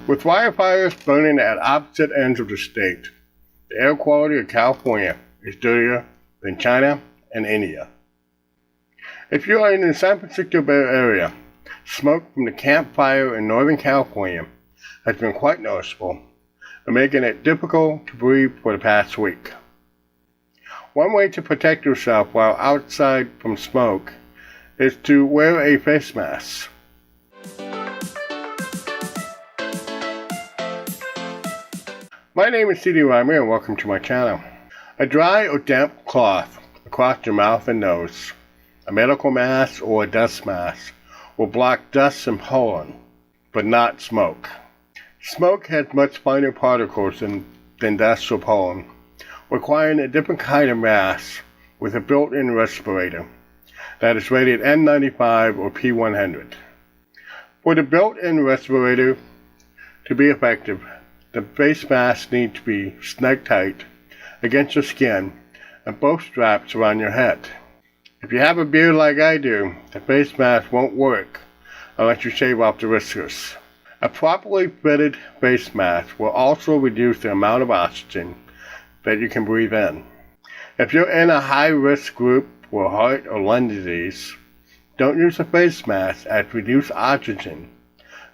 With wildfires burning at opposite ends of the state, the air quality of California is dirtier than China and India. If you are in the San Francisco Bay Area, smoke from the campfire in Northern California has been quite noticeable and making it difficult to breathe for the past week. One way to protect yourself while outside from smoke is to wear a face mask. My name is cdreimer and welcome to my channel. A dry or damp cloth across your mouth and nose, a medical mask or a dust mask, will block dust and pollen, but not smoke. Smoke has much finer particles than dust or pollen, requiring a different kind of mask with a built-in respirator that is rated N95 or P100. For the built-in respirator to be effective, the face mask needs to be snug tight against your skin and both straps around your head. If you have a beard like I do, the face mask won't work unless you shave off the whiskers. A properly fitted face mask will also reduce the amount of oxygen that you can breathe in. If you're in a high-risk group for heart or lung disease, don't use a face mask as reduced oxygen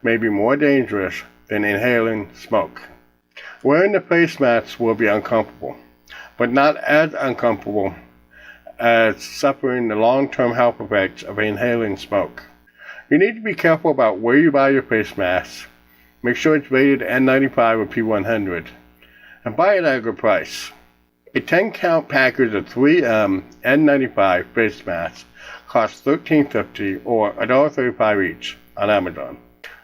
may be more dangerous than inhaling smoke. Wearing the face mask will be uncomfortable, but not as uncomfortable as suffering the long-term health effects of inhaling smoke. You need to be careful about where you buy your face mask. Make sure it's rated N95 or P100, and buy it at a good price. A 10-count package of 3M N95 face masks costs $13.50 or $1.35 each on Amazon.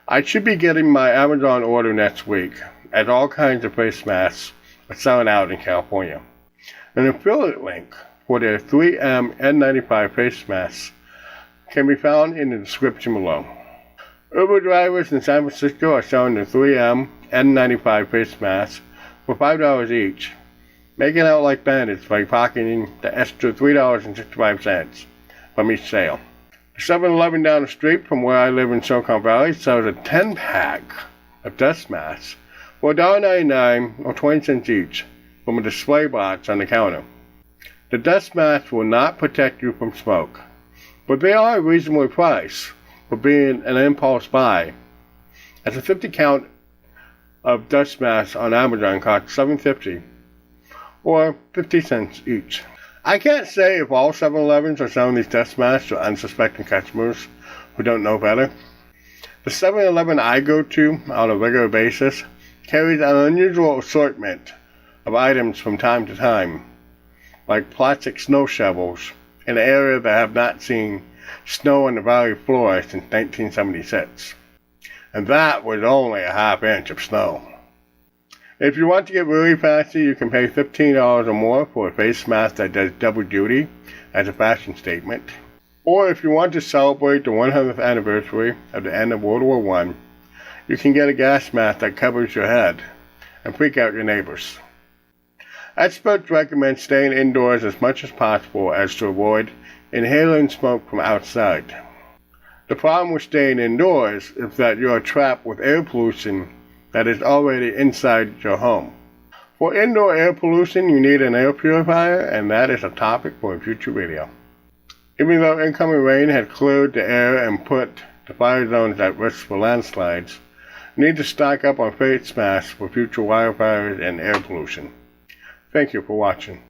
I should be getting my Amazon order next week, as all kinds of face masks are selling out in California. An affiliate link for the 3M N95 face masks can be found in the description below. Uber drivers in San Francisco are selling the 3M N95 face masks for $5 each, making out like bandits by pocketing the extra $3.65 from each sale. The 7-Eleven down the street from where I live in Silicon Valley sells a 10-pack of dust masks for $1.99 or 20 cents each from a display box on the counter. The dust masks will not protect you from smoke, but they are reasonably priced for being an impulse buy, as a 50-count of dust masks on Amazon costs $7.50 or 50 cents each. I can't say if all 7-Elevens are selling these dust masks to unsuspecting customers who don't know better. The 7-Eleven I go to on a regular basis carries an unusual assortment of items from time to time, like plastic snow shovels in an area that have not seen snow on the valley floor since 1976. And that was only a half inch of snow. If you want to get really fancy, you can pay $15 or more for a face mask that does double duty as a fashion statement. Or if you want to celebrate the 100th anniversary of the end of World War I, you can get a gas mask that covers your head and freak out your neighbors. Experts recommend staying indoors as much as possible as to avoid inhaling smoke from outside. The problem with staying indoors is that you are trapped with air pollution that is already inside your home. For indoor air pollution, you need an air purifier, and that is a topic for a future video. Even though incoming rain has cleared the air and put the fire zones at risk for landslides, you need to stock up on face masks for future wildfires and air pollution. Thank you for watching.